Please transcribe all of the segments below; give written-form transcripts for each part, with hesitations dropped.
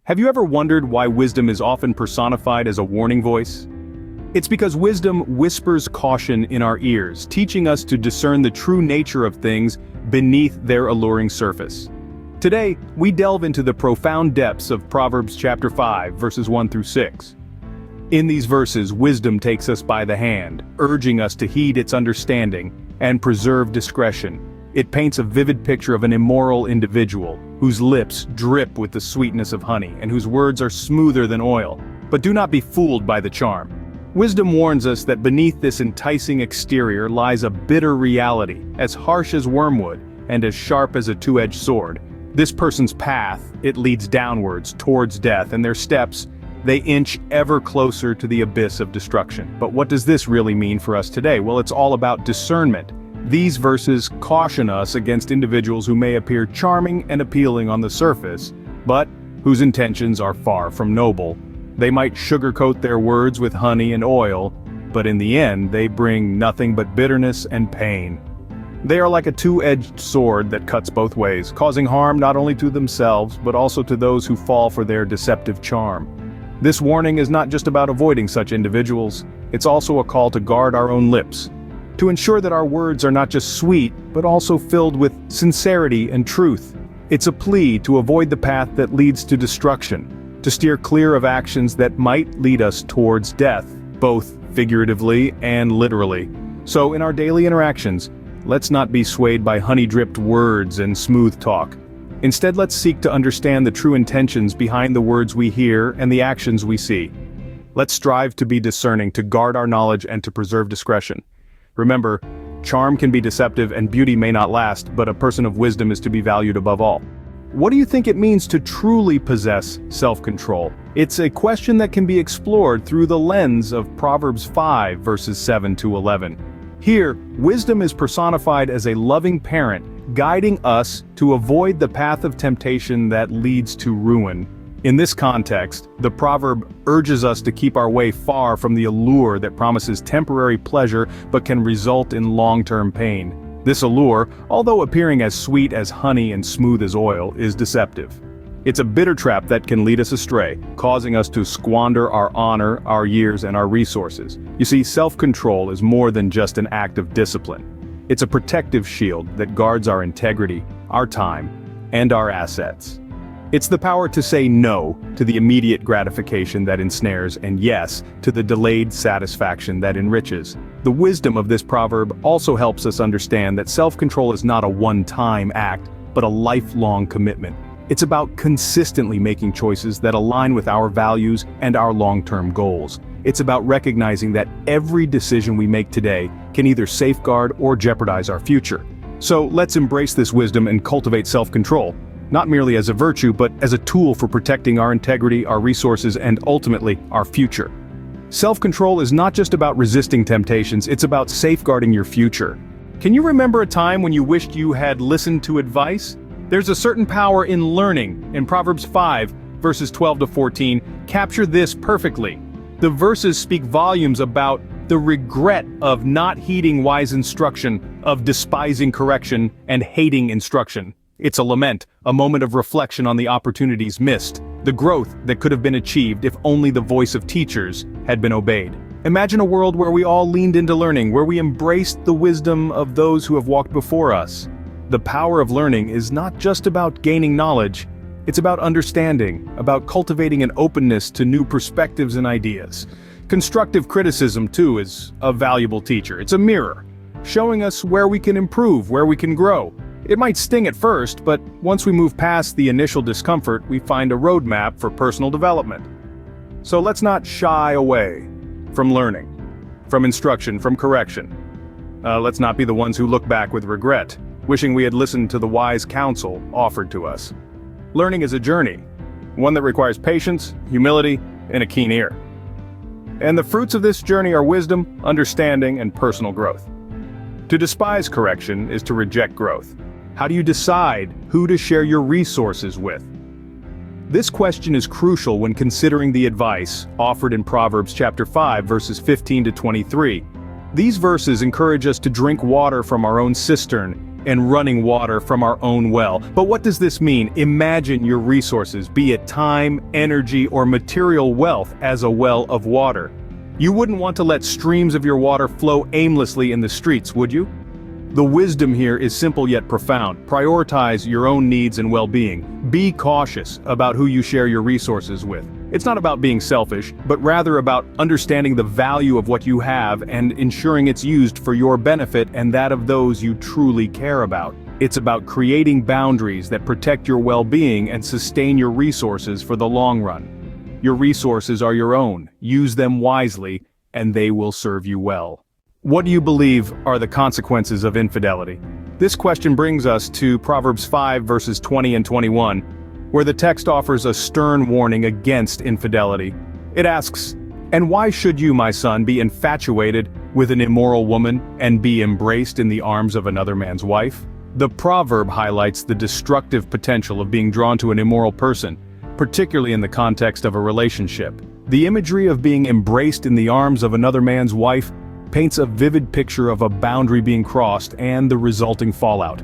Have you ever wondered why wisdom is often personified as a warning voice? It's because wisdom whispers caution in our ears, teaching us to discern the true nature of things beneath their alluring surface. Today, we delve into the profound depths of Proverbs chapter 5, verses 1 through 6. In these verses, wisdom takes us by the hand, urging us to heed its understanding and preserve discretion. It paints a vivid picture of an immoral individual, whose lips drip with the sweetness of honey and whose words are smoother than oil. But do not be fooled by the charm. Wisdom warns us that beneath this enticing exterior lies a bitter reality, as harsh as wormwood and as sharp as a two-edged sword. This person's path, it leads downwards towards death, and their steps, they inch ever closer to the abyss of destruction. But what does this really mean for us today? Well, it's all about discernment. These verses caution us against individuals who may appear charming and appealing on the surface, but whose intentions are far from noble. They might sugarcoat their words with honey and oil, but in the end they bring nothing but bitterness and pain. They are like a two-edged sword that cuts both ways, causing harm not only to themselves but also to those who fall for their deceptive charm. This warning is not just about avoiding such individuals, it's also a call to guard our own lips, to ensure that our words are not just sweet, but also filled with sincerity and truth. It's a plea to avoid the path that leads to destruction, to steer clear of actions that might lead us towards death, both figuratively and literally. So in our daily interactions, let's not be swayed by honey-dripped words and smooth talk. Instead, let's seek to understand the true intentions behind the words we hear and the actions we see. Let's strive to be discerning, to guard our knowledge and to preserve discretion. Remember, charm can be deceptive and beauty may not last, but a person of wisdom is to be valued above all. What do you think it means to truly possess self-control? It's a question that can be explored through the lens of Proverbs 5, verses 7 to 11. Here, wisdom is personified as a loving parent, guiding us to avoid the path of temptation that leads to ruin. In this context, the proverb urges us to keep our way far from the allure that promises temporary pleasure but can result in long-term pain. This allure, although appearing as sweet as honey and smooth as oil, is deceptive. It's a bitter trap that can lead us astray, causing us to squander our honor, our years, and our resources. You see, self-control is more than just an act of discipline. It's a protective shield that guards our integrity, our time, and our assets. It's the power to say no to the immediate gratification that ensnares and yes to the delayed satisfaction that enriches. The wisdom of this proverb also helps us understand that self-control is not a one-time act, but a lifelong commitment. It's about consistently making choices that align with our values and our long-term goals. It's about recognizing that every decision we make today can either safeguard or jeopardize our future. So let's embrace this wisdom and cultivate self-control, not merely as a virtue, but as a tool for protecting our integrity, our resources, and ultimately, our future. Self-control is not just about resisting temptations, it's about safeguarding your future. Can you remember a time when you wished you had listened to advice? There's a certain power in learning, and Proverbs 5, verses 12 to 14, capture this perfectly. The verses speak volumes about the regret of not heeding wise instruction, of despising correction, and hating instruction. It's a lament, a moment of reflection on the opportunities missed, the growth that could have been achieved if only the voice of teachers had been obeyed. Imagine a world where we all leaned into learning, where we embraced the wisdom of those who have walked before us. The power of learning is not just about gaining knowledge, it's about understanding, about cultivating an openness to new perspectives and ideas. Constructive criticism, too, is a valuable teacher. It's a mirror, showing us where we can improve, where we can grow. It might sting at first, but once we move past the initial discomfort, we find a roadmap for personal development. So let's not shy away from learning, from instruction, from correction. Let's not be the ones who look back with regret, wishing we had listened to the wise counsel offered to us. Learning is a journey, one that requires patience, humility, and a keen ear. And the fruits of this journey are wisdom, understanding, and personal growth. To despise correction is to reject growth. How do you decide who to share your resources with? This question is crucial when considering the advice offered in Proverbs chapter 5, verses 15 to 23. These verses encourage us to drink water from our own cistern and running water from our own well. But what does this mean? Imagine your resources, be it time, energy, or material wealth, as a well of water. You wouldn't want to let streams of your water flow aimlessly in the streets, would you? The wisdom here is simple yet profound. Prioritize your own needs and well-being. Be cautious about who you share your resources with. It's not about being selfish, but rather about understanding the value of what you have and ensuring it's used for your benefit and that of those you truly care about. It's about creating boundaries that protect your well-being and sustain your resources for the long run. Your resources are your own. Use them wisely, and they will serve you well. What do you believe are the consequences of infidelity? This question brings us to Proverbs 5 verses 20 and 21, where the text offers a stern warning against infidelity. It asks, "And why should you, my son, be infatuated with an immoral woman and be embraced in the arms of another man's wife?" The proverb highlights the destructive potential of being drawn to an immoral person, particularly in the context of a relationship. The imagery of being embraced in the arms of another man's wife paints a vivid picture of a boundary being crossed and the resulting fallout.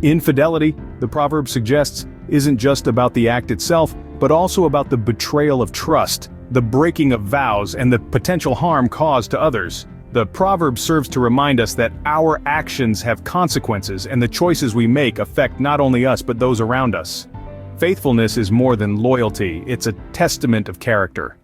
Infidelity, the proverb suggests, isn't just about the act itself, but also about the betrayal of trust, the breaking of vows, and the potential harm caused to others. The proverb serves to remind us that our actions have consequences, and the choices we make affect not only us but those around us. Faithfulness is more than loyalty, it's a testament of character.